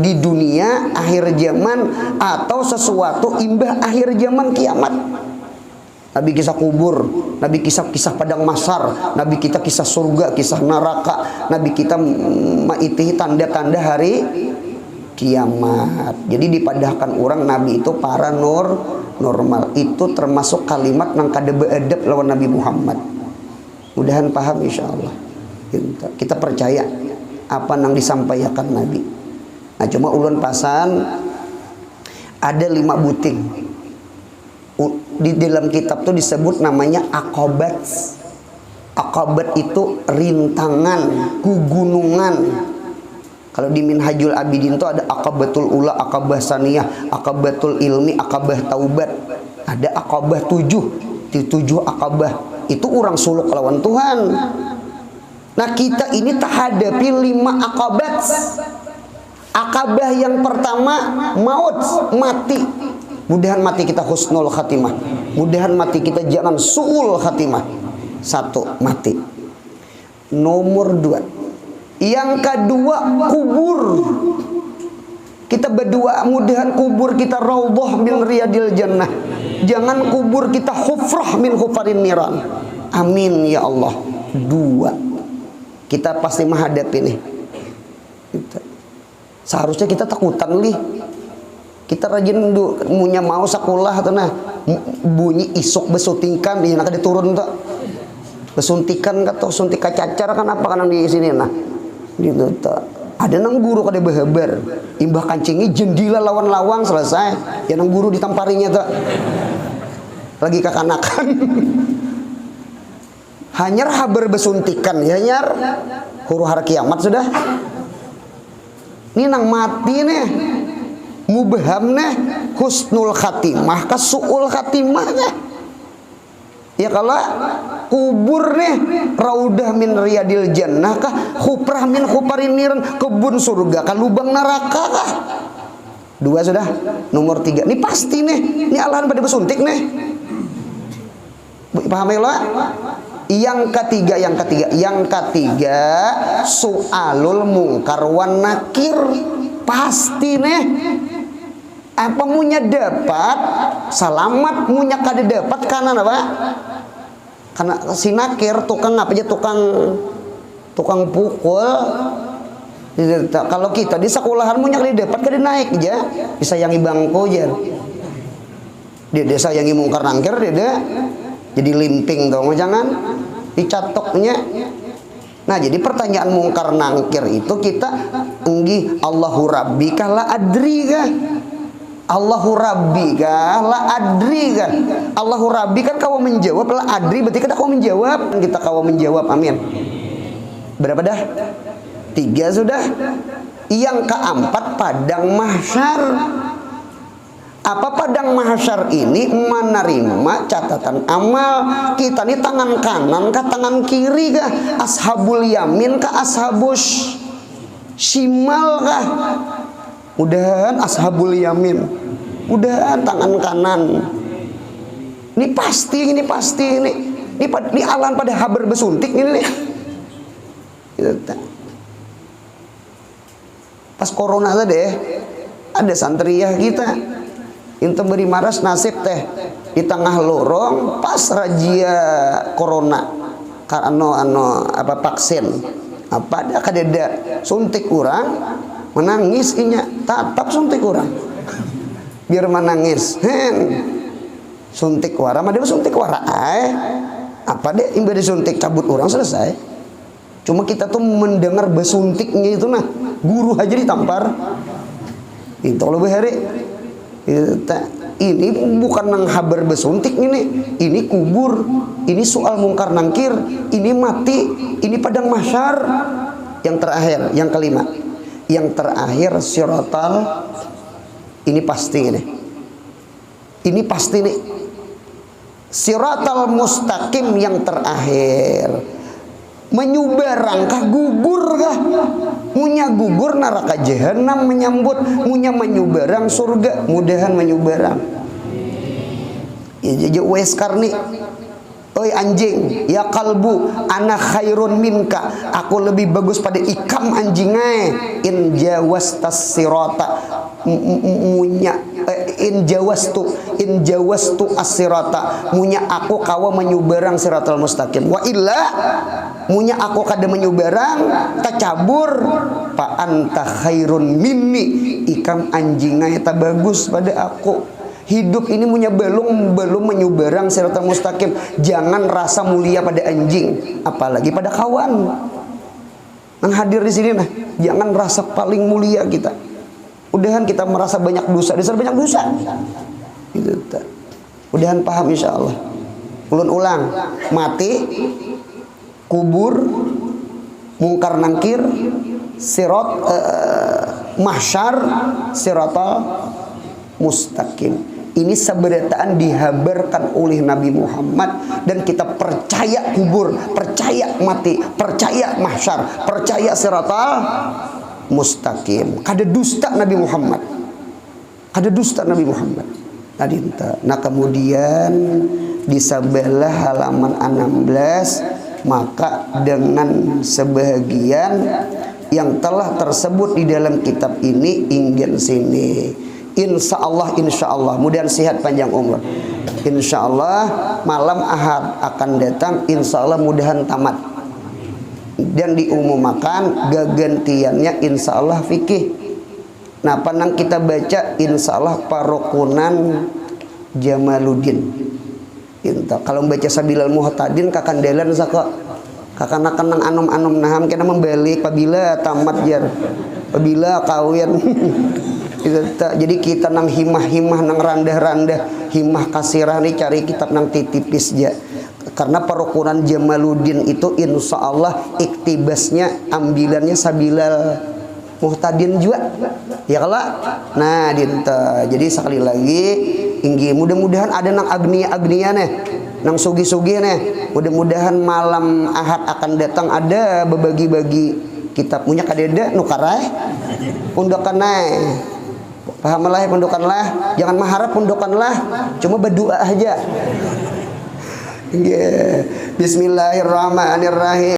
di dunia akhir zaman atau sesuatu imbah akhir zaman kiamat. Nabi kisah kubur, Nabi kisah padang mahsyar, Nabi kita kisah surga, kisah neraka, Nabi kita maitihi tanda-tanda hari kiamat. Jadi dipadahkan orang Nabi itu normal. Itu termasuk kalimat nang kada beadab lawan Nabi Muhammad. Mudahan paham insyaallah. Kita percaya apa yang disampaikan Nabi. Nah, cuma ulun pasan ada 5 buting. Di dalam kitab tuh disebut namanya aqabat. Aqabat itu rintangan, gugunungan. Kalau di Minhajul Abidin tuh ada aqabatul ula, aqabah saniyah, aqabatul ilmi, aqabah taubat. Ada aqabah 7. Di 7 aqabah itu orang suluk lawan Tuhan. Nah, kita ini terhadapi 5 aqabat. Akabah yang pertama maut, mati. Mudahan mati kita husnul khatimah. Mudahan mati kita jangan su'ul khatimah. 1, mati. Nomor 2. Yang kedua, kubur. Kita berdua mudahan kubur kita raudhah min riyadil jannah. Jangan kubur kita hufrah min hufarin niran. Amin ya Allah. 2. Kita pasti menghadapi nih. Seharusnya kita takutan lih. Kita rajin punya mau sekolah atau nah bunyi isuk besuntikan yang akan diturun tuh. Besuntikan atau suntika cacar kan apa kan di sini nah. Gitu tuh. Ada nang guru kada behebar. Imbah kancingi jendila lawan lawang selesai. Ya nang guru ditamparinya tuh. Lagi kekanakan. Hanyar haber besuntikan ya nyar huru har kiamat sudah. Ini nang mati nih mubham nih husnul khatimah ke su'ul khatimahnya. Ya kalau kubur nih raudah min riyadil jannah kah huprah min huparin niran kebun surga kah lubang neraka kah. 2 sudah. Nomor 3 ini pasti nih ini alahan pada besuntik nih. Paham ya lo? Yang ketiga su'alul mungkar wan nakir. Pasti nih apa munya dapat selamat munya kada dapat karena apa? Karena si nakir tukang apa aja tukang pukul. Kalau kita di sekolahan munya kada dapat kada naik aja disayangi bangku aja. Dia sayangi mungkar nakir dia jadi limping dong, jangan dicatoknya. Nah, jadi pertanyaan mungkar nangkir itu kita enggi Allahu Rabbi kah la adri kah? Allahu Rabbi kah la adri kah? Allahu Rabbi kan kau menjawab, la adri berarti kita kau menjawab. Kita kau menjawab, amin. Berapa dah? 3 sudah. Yang keempat padang mahsyar. Apa padang mahsyar ini menerima catatan amal kita nih tangan kanan kah tangan kiri kah ashabul yamin kah ashabus shimal kah. Mudahan ashabul yamin, mudahan tangan kanan. Ini pasti ini alan pada haber besuntik ini nih. Pas corona tadi ada santriyah kita itu beri maras nasib teh di tengah lorong pas razia corona karena apa vaksin apa ada kadeda suntik kurang menangis inya tatap suntik kurang biar menangis suntik wara mah dia suntik wara apa deh imbah disuntik cabut orang selesai. Cuma kita tuh mendengar besuntiknya itu nah guru aja ditampar itu lebih hari ini bukan nang habar besuntik ini kubur, ini soal mungkar nangkir, ini mati, ini padang mahsyar. Yang terakhir, yang kelima, yang terakhir siratal, ini pasti ini pasti nih siratal mustaqim yang terakhir. Menyubarang kah gugur kah? Munya gugur neraka jahanam menyambut, munya menyubarang surga, mudahan menyubarang. Ya wes karni. Oi anjing, ya kalbu, ana khairun minka. Aku lebih bagus pada ikam anjingnya. In jawastas sirata munya in jawastu as-sirata munya aku kawa menyubarang siratal mustaqim. Wa illa munya aku kada menyubarang tacabur pa anta khairun minni ikam anjingnya eta bagus pada aku. Hidup ini punya belum menyubarang siratal mustaqim. Jangan rasa mulia pada anjing, apalagi pada kawan. Yang hadir di sini nah, jangan rasa paling mulia kita. Udahan kita merasa banyak dosa, dasar banyak dosa. Gitu. Udahan paham insya Allah. Ulun ulang, mati, kubur, mungkar nangkir, sirat, mahsyar, siratal mustaqim. Ini seberataan dihabarkan oleh Nabi Muhammad dan kita percaya kubur, percaya mati, percaya mahsyar, percaya siratal mustaqim. Kada dusta Nabi Muhammad. Kada dusta Nabi Muhammad. Nah kemudian di sebelah halaman 16 maka dengan sebahagian yang telah tersebut di dalam kitab ini ingin sini. Insya Allah mudah sehat panjang umur. Insya Allah malam Ahad akan datang. Insya Allah mudahan tamat dan diumumkan gagantiannya insya Allah fikih. Nah panang kita baca insya Allah Parokunan Jamaluddin. Kalau baca Sabilal Muhtadin kakandelan saka kakanakan nang anom-anom naham kena membalik apabila tamat jar apabila kawin. Jadi kita nang himah-himah nang randah-randah himah kasirah nih cari kitab nang tipis ya. Karena Parokunan Jamaluddin itu insya Allah iktibasnya ambilannya Sabilal Muhtadin juga ya kalau nah dinta. Jadi sekali lagi inggi mudah-mudahan ada nang agnia nih nang sugi-sugi nih mudah-mudahan malam Ahad akan datang ada berbagi-bagi kitab punya kadeda nukarai pundokanai pahamlah pundokanlah jangan maharap pundokanlah cuma berdoa aja. Bismillahirrahmanirrahim.